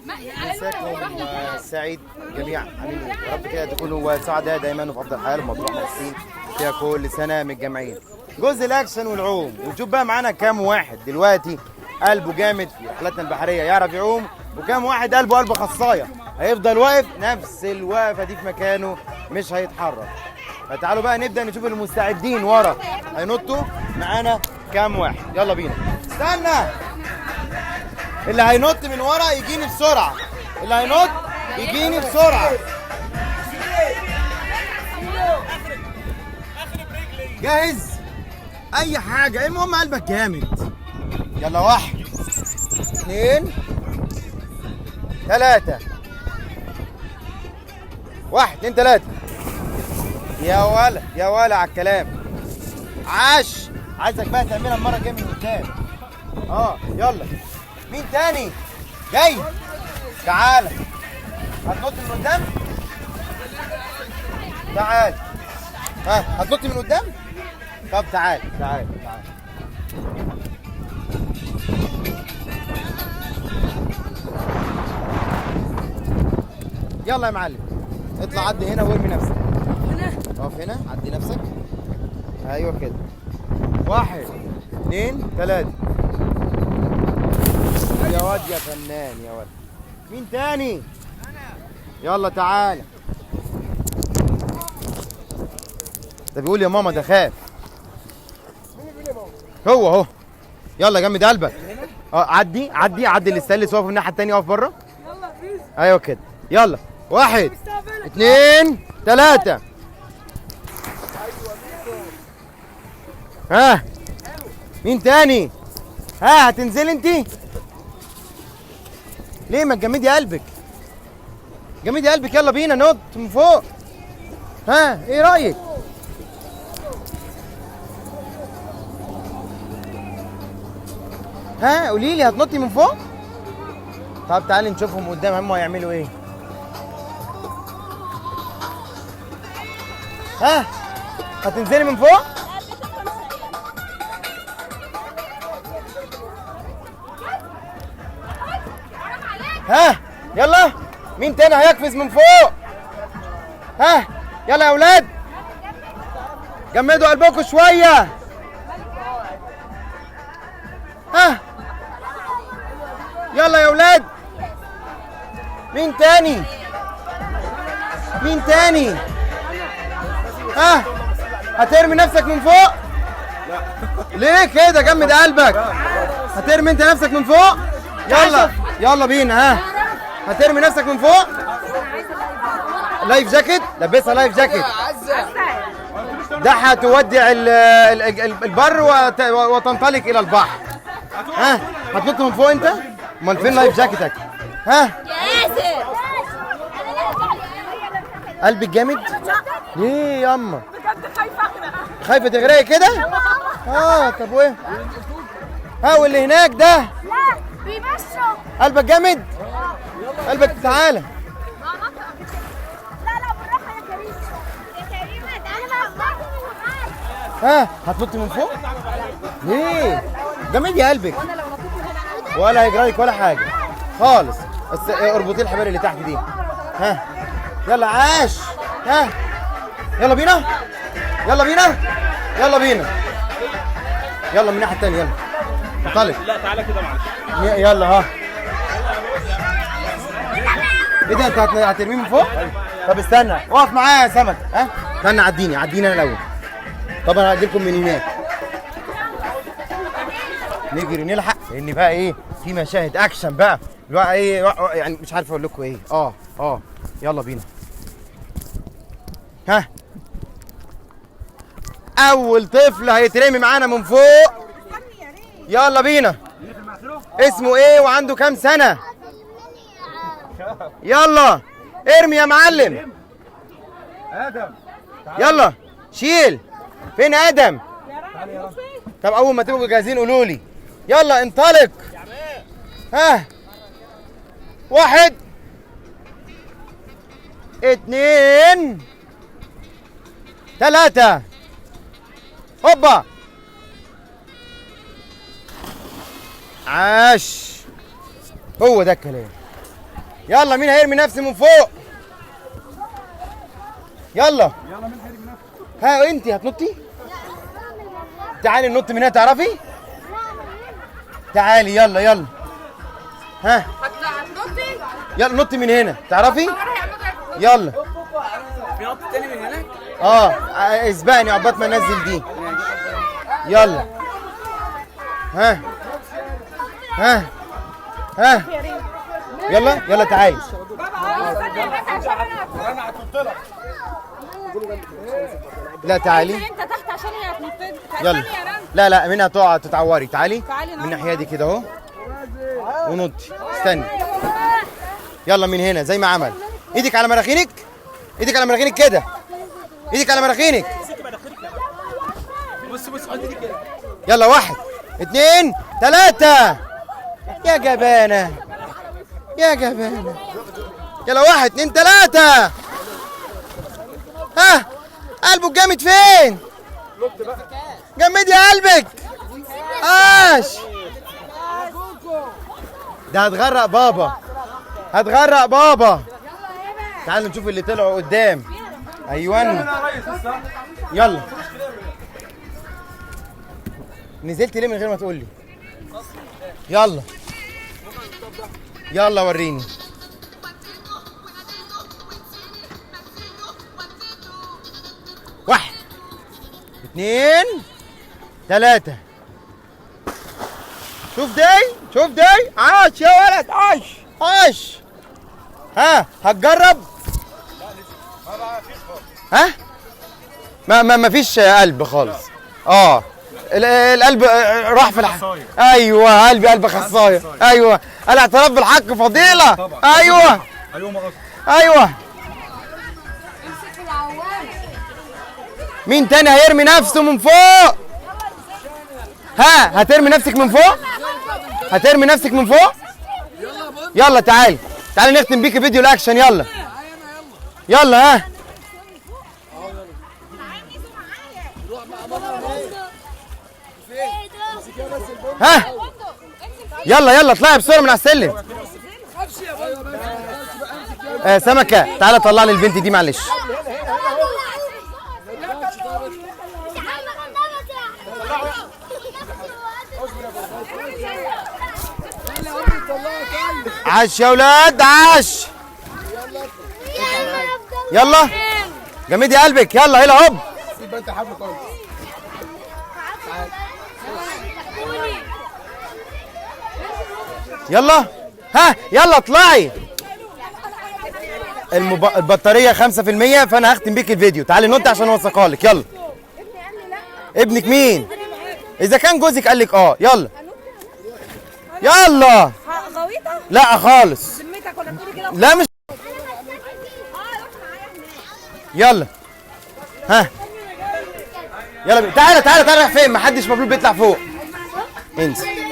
مساكم سعيد جميعا. يا رب كده تكونوا سعداء دايما وفي افضل حال ومطروح مبسوطين فيها كل سنه متجمعين. جزء الاكشن والعوم، ونشوف بقى معانا كام واحد دلوقتي قلبه جامد في رحلتنا البحريه يعرف يعوم، وكام واحد قلبه خصايه هيفضل واقف نفس الوقفه دي في مكانه مش هيتحرك. فتعالوا بقى نبدا نشوف المستعدين ورا هينطوا معانا كام واحد. يلا بينا. استنى، اللي هينط من ورا يجيني بسرعه، اللي هينط يجيني بسرعه. جاهز؟ اي حاجه المهم قلبك جامد. يلا 1 2 3. 1 2 3. يا ولا يا ولا على الكلام. عاش. عايزك بقى تعملها المره الجايه من قدام. يلا. مين تاني جاي؟ تعالى. هتنط من قدام؟ تعال. هتنط من قدام؟ طب تعال تعال تعال. يلا يا معلم، اطلع عدي هنا وارمي نفسك. اقف هنا، عدي نفسك. ايوه كده. 1 2 3. يا واد يا فنان يا واد. مين تاني؟ يلا تعالى. ده بيقول يا ماما، ده خاف. هو اهو. يلا جمد قلبك. عدي عدي عدي الاستانلس، واقف الناحيه التانيه، واقف بره. ايوه كده. يلا 1 2 3. مين تاني؟ هتنزلي انتي؟ ليه ما تجمدي قلبك؟ جمدي قلبك. يلا بينا نط من فوق. ايه رأيك؟ قولي لي، هتنطي من فوق؟ طب تعالي نشوفهم قدام هم هيعملوا ايه. هتنزلي من فوق؟ يلا. مين تاني هيقفز من فوق؟ يلا يا اولاد، جمدوا قلبكم شويه. يلا يا اولاد. مين تاني؟ مين تاني؟ هترمي نفسك من فوق؟ ليه كده؟ جمد قلبك. هترمي انت نفسك من فوق؟ يلا يلا بينا. هترمي نفسك من فوق؟ لايف جاكيت؟ لبسها لايف جاكيت. ده هتودع البر وتنطلق الى البحر. هتنط من فوق انت؟ امال فين لايف جاكيتك؟ ياسر قلبك جامد؟ ليه ياما؟ بجد خايفه اغرق. خايفه تغرقي كده؟ طب وايه؟ واللي هناك ده؟ لا بيمشوا. قلبك جامد؟ قلبك تعالى. لا بالراحه يا كريم. يا كريم انا هتنطي من فوق؟ ليه؟ جامد يا قلبك. ولا هيجرالك ولا حاجه خالص. بس اربطي الحبال اللي تحت دي. يلا عاش. يلا بينا. يلا بينا. يلا بينا. يلا من الناحيه الثانيه. يلا انطلق. لا تعالى كده معلش. يلا. ايه ده؟ انت هترميه من فوق؟ طب استنى، اقف معايا يا سمك. استنى، عديني انا الاول. طب انا هجيلكم من هناك. نجري نلحق، لان بقى ايه، في مشاهد اكشن بقى ايه، يعني مش عارف اقول لكم ايه. يلا بينا. اول طفل هيترمي معانا من فوق. يلا بينا. اسمه ايه وعنده كام سنة؟ يلا ارمي يا معلم. ادم. يلا شيل. فين ادم؟ طب اول ما تبقوا جاهزين قولوا لي. يلا انطلق. 1 2 3. هوبا. عاش. هو ده الكلام. يلا مين هيرمي نفسه من فوق؟ يلا مين هيرمي نفسه؟ ها انت هتنطي؟ تعالي ننط من هنا تعرفي؟ تعالي يلا يلا. ها هتنطي؟ يلا نطي من هنا تعرفي؟ يلا. في نط تاني من هناك؟ اسبقني عقبال ما انزل دي. يلا. ها ها ها يلا يلا تعالي. انا هتنط لك. لا تعالي. انت تحت عشان هي هتنطي. يلا. لا لا منها تقع تتعوري. تعالي تعالي من الناحيه دي كده اهو ونطي. استني. يلا من هنا زي ما عمل. ايدك على مراخينك. ايدك على مراخينك كده. ايدك على مراخينك. بص حط دي كده. يلا 1 2 3. يا جبانه يا جبانه. يلا 1 2 3. ها قلبه جامد فين؟ جمدي قلبك. عاش. ده هتغرق بابا. هتغرق بابا. تعالوا نشوف اللي طلعوا قدام. ايوان يلا. نزلت ليه من غير ما تقول لي؟ يلا يلا وريني. 1 2 3. شوف دي شوف دي. عاش يا ولد عاش عاش. ها هتجرب؟ ها؟ ما فيش قلب خالص. القلب راح في ايوه قلب خصايه. ايوه الاعتراف بالحق فضيله. ايوه ايوه. مين تاني هيرمي نفسه من فوق؟ ها هترمي نفسك من فوق؟ هترمي نفسك من فوق؟ يلا تعالي تعالي نختم بيك فيديو الاكشن. يلا يلا. ها ها يلا يلا اطلعي بسرعه من على السلم. سمكه تعالى طلع لي البنت دي معلش. عاش يا ولاد عاش. يلا جمدي قلبك. يلا يلا هوب. يبقى انت حبل خالص. يلا ها يلا اطلعي. البطاريه 5% فانا هختم بيك الفيديو. تعالي نط عشان اوثقها لك. يلا. ابنك مين؟ اذا كان جوزك قال لك يلا يلا. غويطه؟ لا خالص. ذمتك ولا بتقولي كده؟ لا مش. يلا ها يلا تعالى تعالى تعالى. رايح فين؟ محدش مبلول بيطلع فوق. انسى.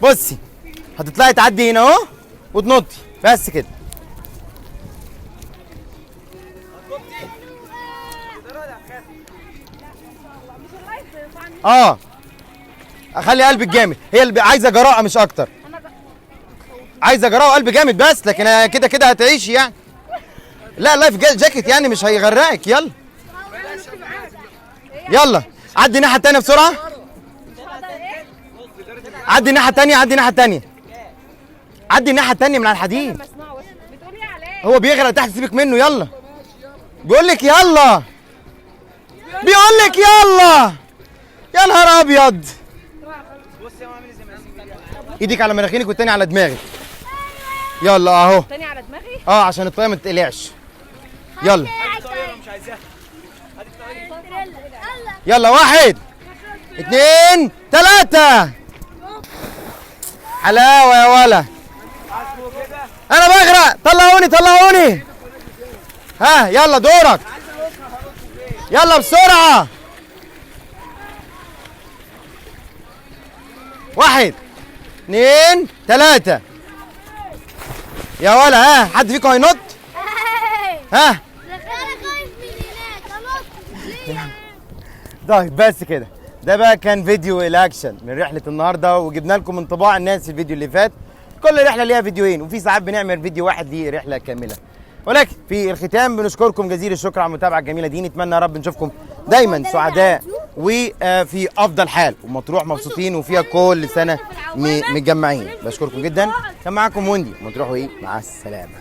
بصي هتطلعي تعدي هنا اهو وتنطي بس كده. اخلي قلبك جامد. هي اللي عايزه جراءه مش اكتر. عايزه جراءه وقلب جامد بس. لكن كده كده هتعيشي يعني. لا لايف جاكيت يعني مش هيغرقك. يلا يلا عدي الناحيه الثانيه بسرعه. عدي الناحيه الثانيه. عدي الناحيه الثانيه. عدي الناحيه الثانيه من على الحديد. هو بيغرق تحت سيبك منه. يلا بيقول لك يلا. بيقول لك يلا. يا نهار ابيض. ايدك على مناخينك والتاني على دماغك. يلا اهو. تاني على دماغي؟ عشان الطاقه ما تقلعش. يلا يلا 1 2 3. حلاوه يا ولا. انا بغرق. طلعوني طلعوني. ها يلا دورك. يلا بسرعه. 1 2 3. يا ولا ها حد فيكم هينط؟ ها؟ انا خايف من هناك انط. طيب بس كده، ده بقى كان فيديو الاكشن من رحله النهارده، وجبنا لكم انطباع الناس الفيديو اللي فات. كل رحله ليها فيديوهين، وفي ساعات بنعمل فيديو واحد ليه رحله كامله. ولكن في الختام بنشكركم جزيل الشكر على المتابعه الجميله دي. نتمنى يا رب نشوفكم دايما سعداء وفي افضل حال، ومطروح مبسوطين وفيها كل سنه متجمعين. بشكركم جدا. كان معاكم وندي مطروح، وايه مع السلامه.